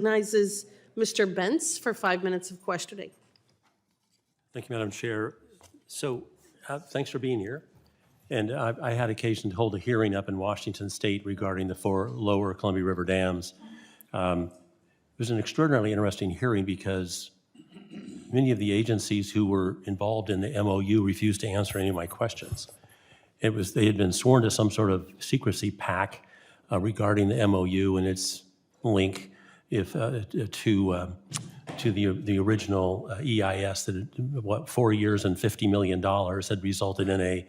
Recognizes Mr. Bentz for 5 minutes of questioning. Thank you, Madam Chair. So thanks for being here. And I had occasion to hold a hearing up in Washington State regarding the 4 lower Columbia River dams. It was an extraordinarily interesting hearing because many of the agencies who were involved in the MOU refused to answer any of my questions. They had been sworn to some sort of secrecy pact regarding the MOU and its link to the original EIS that 4 years and $50 million had resulted in a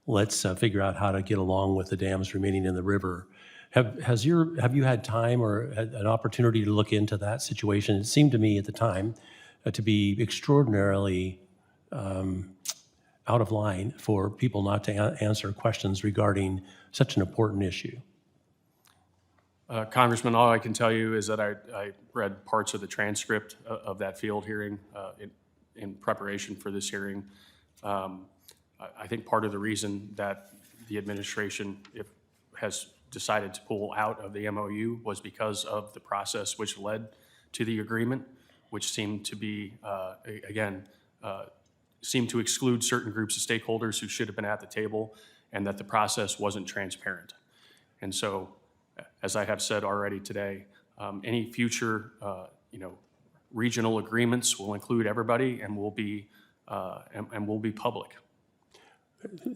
let's figure out how to get along with the dams remaining in the river. Have you had time or had an opportunity to look into that situation? It seemed to me at the time to be extraordinarily out of line for people not to answer questions regarding such an important issue. Congressman, all I can tell you is that I read parts of the transcript of that field hearing in preparation for this hearing. I think part of the reason that the administration has decided to pull out of the MOU was because of the process which led to the agreement, which seemed to be, seemed to exclude certain groups of stakeholders who should have been at the table, and that the process wasn't transparent. And so, as I have said already today, any future regional agreements will include everybody and will be public.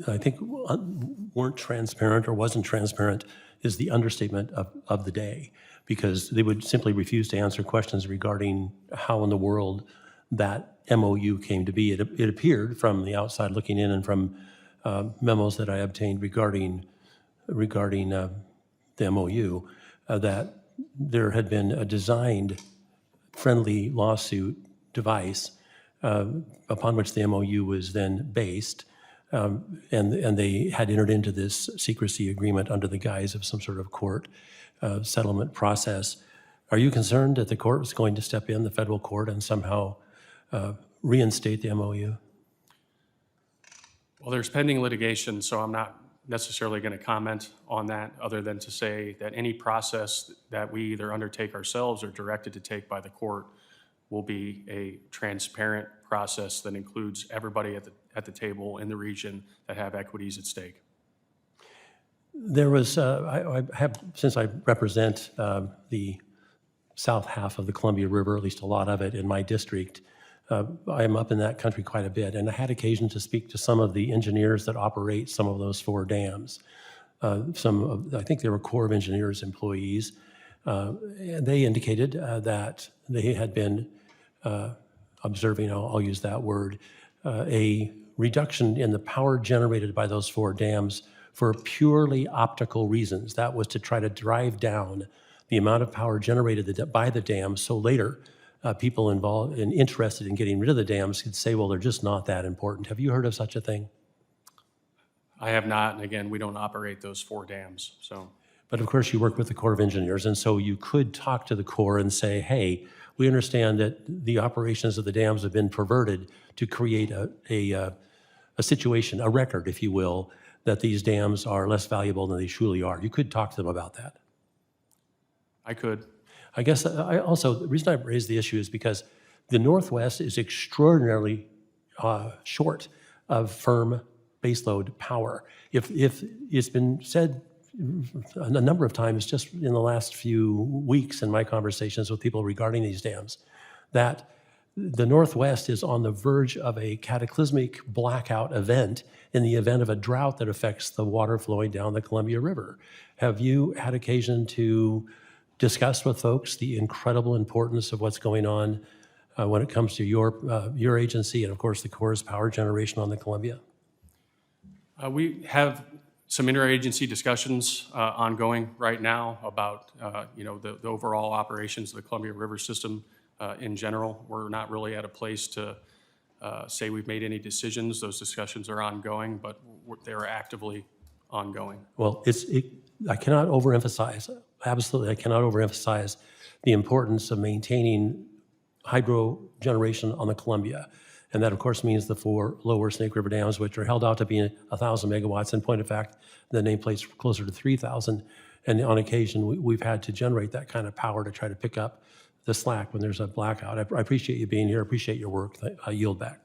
I think weren't transparent or wasn't transparent is the understatement of the day, because they would simply refuse to answer questions regarding how in the world that MOU came to be. It appeared from the outside looking in and from memos that I obtained regarding the MOU that there had been a designed friendly lawsuit device upon which the MOU was then based. And they had entered into this secrecy agreement under the guise of some sort of court settlement process. Are you concerned that the court was going to step in, the federal court, and somehow reinstate the MOU? Well, there's pending litigation, so I'm not necessarily going to comment on that, other than to say that any process that we either undertake ourselves or directed to take by the court will be a transparent process that includes everybody at the table in the region that have equities at stake. There was, since I represent the south half of the Columbia River, at least a lot of it in my district, I am up in that country quite a bit, and I had occasion to speak to some of the engineers that operate some of those 4 dams. I think they were Corps of Engineers employees. And they indicated that they had been observing, I'll use that word, a reduction in the power generated by those 4 dams for purely optical reasons. That was to try to drive down the amount of power generated by the dams, so later people involved and interested in getting rid of the dams could say, well, they're just not that important. Have you heard of such a thing? I have not, and again, we don't operate those 4 dams, so. But of course, you work with the Corps of Engineers, and so you could talk to the Corps and say, hey, we understand that the operations of the dams have been perverted to create a situation, a record, if you will, that these dams are less valuable than they truly are. You could talk to them about that. I could. I guess the reason I raised the issue is because the Northwest is extraordinarily short of firm baseload power. If it's been said a number of times just in the last few weeks in my conversations with people regarding these dams, that the Northwest is on the verge of a cataclysmic blackout event in the event of a drought that affects the water flowing down the Columbia River. Have you had occasion to discuss with folks the incredible importance of what's going on when it comes to your agency and, of course, the Corps' power generation on the Columbia? We have some interagency discussions ongoing right now about the overall operations of the Columbia River system in general. We're not really at a place to say we've made any decisions. Those discussions are ongoing, but they're actively ongoing. Well, I cannot overemphasize, absolutely, I cannot overemphasize the importance of maintaining hydro generation on the Columbia. And that, of course, means the 4 lower Snake River dams, which are held out to be 1,000 megawatts. In point of fact, the nameplate's closer to 3,000. And on occasion, we've had to generate that kind of power to try to pick up the slack when there's a blackout. I appreciate you being here, appreciate your work. I yield back.